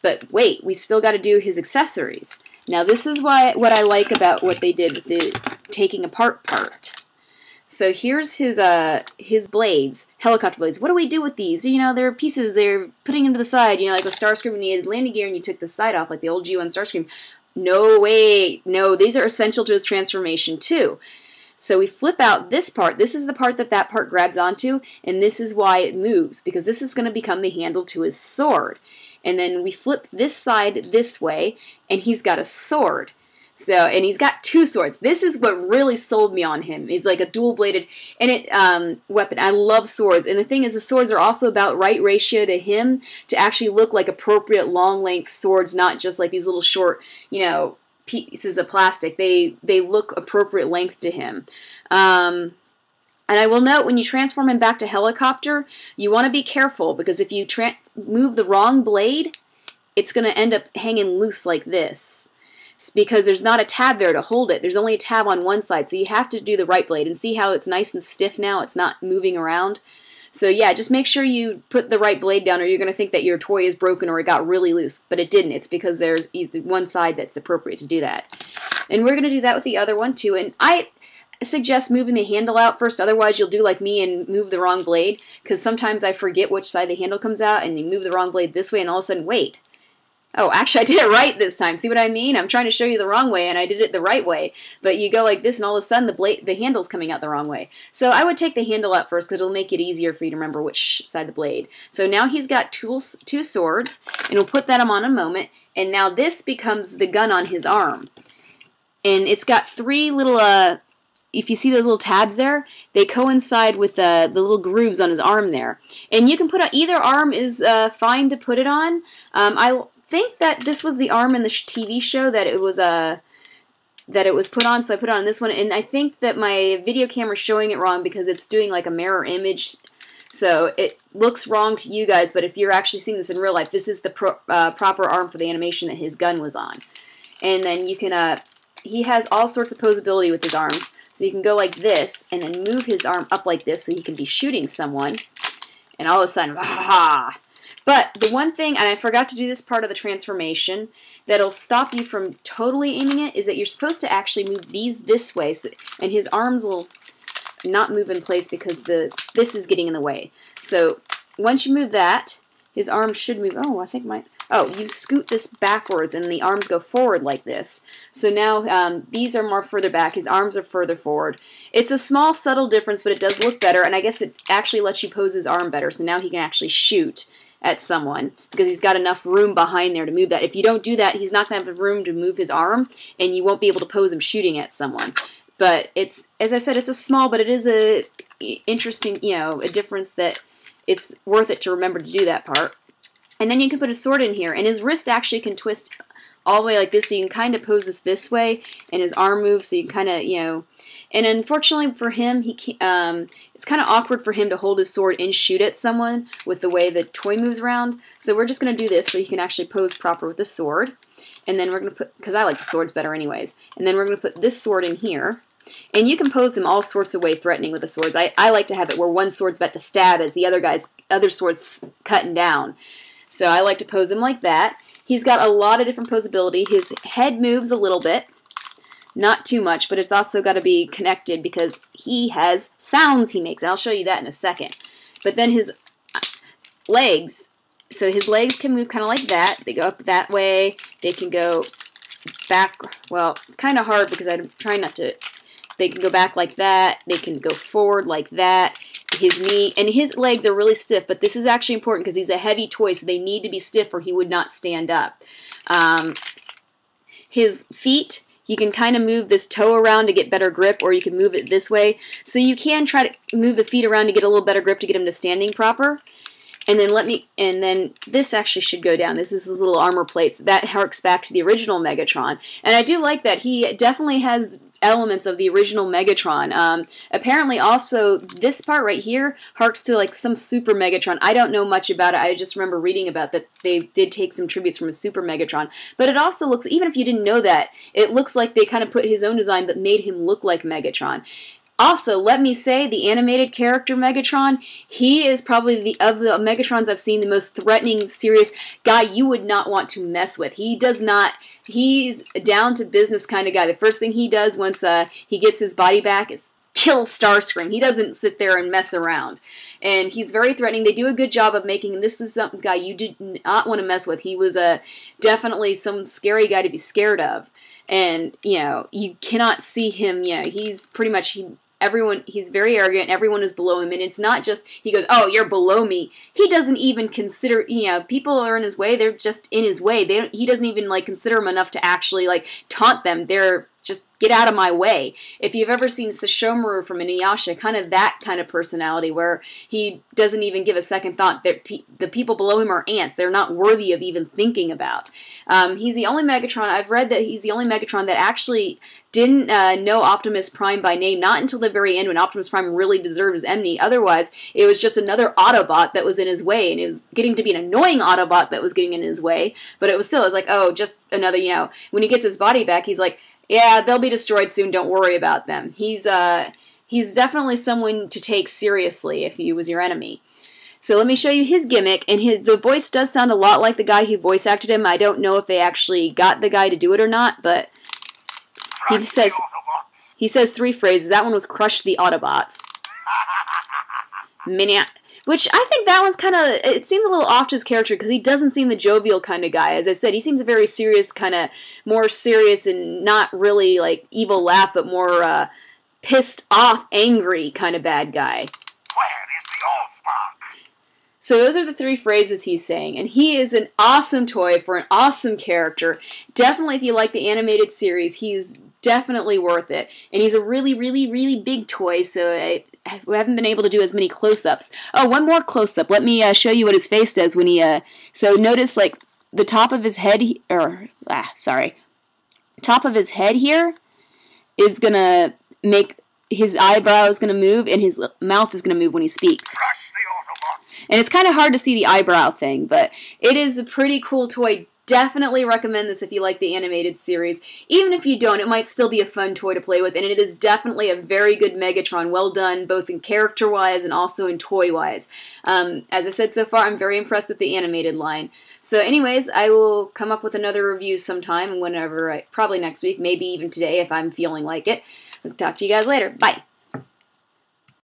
But wait, we still got to do his accessories. Now this is what I like about what they did with the taking apart part. So here's his blades, helicopter blades. What do we do with these? You know, they're pieces, they're putting them to the side, you know, like the Starscream when you had landing gear and you took the side off, like the old G1 Starscream. No, wait, no, these are essential to his transformation too. So we flip out this part. This is the part that part grabs onto, and this is why it moves, because this is going to become the handle to his sword. And then we flip this side this way, and he's got a sword. So, and he's got two swords. This is what really sold me on him. He's like a dual-bladed weapon. I love swords. And the thing is, the swords are also about right ratio to him to actually look like appropriate long-length swords, not just like these little short, you know, pieces of plastic. They look appropriate length to him. And I will note, when you transform him back to helicopter, you want to be careful, because if you move the wrong blade, it's going to end up hanging loose like this. It's because there's not a tab there to hold it. There's only a tab on one side, so you have to do the right blade. And see how it's nice and stiff now? It's not moving around. So yeah, just make sure you put the right blade down, or you're going to think that your toy is broken or it got really loose. But it didn't. It's because there's one side that's appropriate to do that. And we're going to do that with the other one too. And I suggest moving the handle out first, otherwise you'll do like me and move the wrong blade, because sometimes I forget which side the handle comes out, and you move the wrong blade this way, and all of a sudden, wait. Oh, actually, I did it right this time. See what I mean? I'm trying to show you the wrong way, and I did it the right way. But you go like this, and all of a sudden, the handle's coming out the wrong way. So I would take the handle out first, because it'll make it easier for you to remember which side the blade. So now he's got two swords, and we'll put that on in a moment. And now this becomes the gun on his arm. And it's got three little, if you see those little tabs there, they coincide with the little grooves on his arm there. And you can put either arm is fine to put it on. I think that this was the arm in the TV show that it was put on, so I put it on this one. And I think that my video camera is showing it wrong because it's doing like a mirror image, so it looks wrong to you guys. But if you're actually seeing this in real life, this is the proper arm for the animation that his gun was on. And then you can he has all sorts of posability with his arms, so you can go like this and then move his arm up like this so he can be shooting someone, and all of a sudden, ah! But the one thing, and I forgot to do this part of the transformation, that'll stop you from totally aiming it, is that you're supposed to actually move these this way, and his arms will not move in place because this is getting in the way. So once you move that, his arms should move. Oh, I think you scoot this backwards, and the arms go forward like this. So now these are more further back. His arms are further forward. It's a small, subtle difference, but it does look better, and I guess it actually lets you pose his arm better. So now he can actually shoot at someone, because he's got enough room behind there to move that. If you don't do that, he's not going to have the room to move his arm, and you won't be able to pose him shooting at someone. But it's, as I said, it's a small, but it is a interesting, you know, a difference that it's worth it to remember to do that part. And then you can put his sword in here, and his wrist actually can twist all the way like this, so you can kind of pose this way, and his arm moves, so you can kind of, you know. And unfortunately for him, it's kind of awkward for him to hold his sword and shoot at someone with the way the toy moves around. So we're just going to do this so he can actually pose proper with the sword. And then we're going to put, because I like the swords better anyways, and then we're going to put this sword in here. And you can pose him all sorts of way threatening with the swords. I like to have it where one sword's about to stab as the other sword's cutting down. So I like to pose him like that. He's got a lot of different posability. His head moves a little bit. Not too much, but it's also got to be connected because he has sounds he makes. I'll show you that in a second. But then his legs, so his legs can move kind of like that. They go up that way. They can go back. Well, it's kind of hard because I'm trying not to. They can go back like that. They can go forward like that. His knee, and his legs are really stiff, but this is actually important because he's a heavy toy, so they need to be stiff or he would not stand up. His feet, you can kind of move this toe around to get better grip, or you can move it this way. So you can try to move the feet around to get a little better grip to get him to standing proper. And then this actually should go down. This is his little armor plates. That harks back to the original Megatron. And I do like that. He definitely has elements of the original Megatron. Apparently also this part right here harks to like some Super Megatron. I don't know much about it. I just remember reading about that they did take some tributes from a Super Megatron. But it also looks, even if you didn't know that, it looks like they kind of put his own design but made him look like Megatron. Also, let me say, the animated character Megatron, he is probably of the Megatrons I've seen, the most threatening, serious guy you would not want to mess with. He's down to business kind of guy. The first thing he does once he gets his body back is kill Starscream. He doesn't sit there and mess around. And he's very threatening. They do a good job of making this is some guy you did not want to mess with. He was definitely some scary guy to be scared of. And, you know, you cannot see him, he's pretty much, he's very arrogant, everyone is below him, and it's not just, he goes, oh, you're below me. He doesn't even consider, people are in his way, they're just in his way. He doesn't even, like, consider them enough to actually, like, taunt them. They're just get out of my way. If you've ever seen Sashomaru from Inuyasha, kind of that kind of personality where he doesn't even give a second thought that the people below him are ants. They're not worthy of even thinking about. He's the only Megatron, I've read that he's the only Megatron that actually didn't know Optimus Prime by name, not until the very end when Optimus Prime really deserved his enmity. Otherwise, it was just another Autobot that was in his way, and it was getting to be an annoying Autobot that was getting in his way, but it was like, oh, just another, when he gets his body back, he's like, yeah, they'll be destroyed soon, don't worry about them. He's definitely someone to take seriously if he was your enemy. So let me show you his gimmick, and the voice does sound a lot like the guy who voice acted him. I don't know if they actually got the guy to do it or not, but he says 3 phrases. That one was crush the Autobots. Which I think that one's kind of, it seems a little off to his character because he doesn't seem the jovial kind of guy. As I said, he seems a very serious, kind of more serious and not really like evil laugh, but more pissed off, angry kind of bad guy. Where is the old spot? So those are the 3 phrases he's saying, and he is an awesome toy for an awesome character. Definitely if you like the animated series, he's definitely worth it. And he's a really, really, really big toy, so I haven't been able to do as many close-ups. Oh, one more close-up. Let me show you what his face does when he, so notice, like, the top of his head, top of his head here is gonna make, his eyebrow is gonna move, and his mouth is gonna move when he speaks. And it's kind of hard to see the eyebrow thing, but it is a pretty cool toy. Definitely recommend this if you like the animated series. Even if you don't, it might still be a fun toy to play with, and it is definitely a very good Megatron. Well done, both in character-wise and also in toy-wise. As I said so far, I'm very impressed with the animated line. So anyways, I will come up with another review sometime, whenever, probably next week, maybe even today if I'm feeling like it. I'll talk to you guys later. Bye!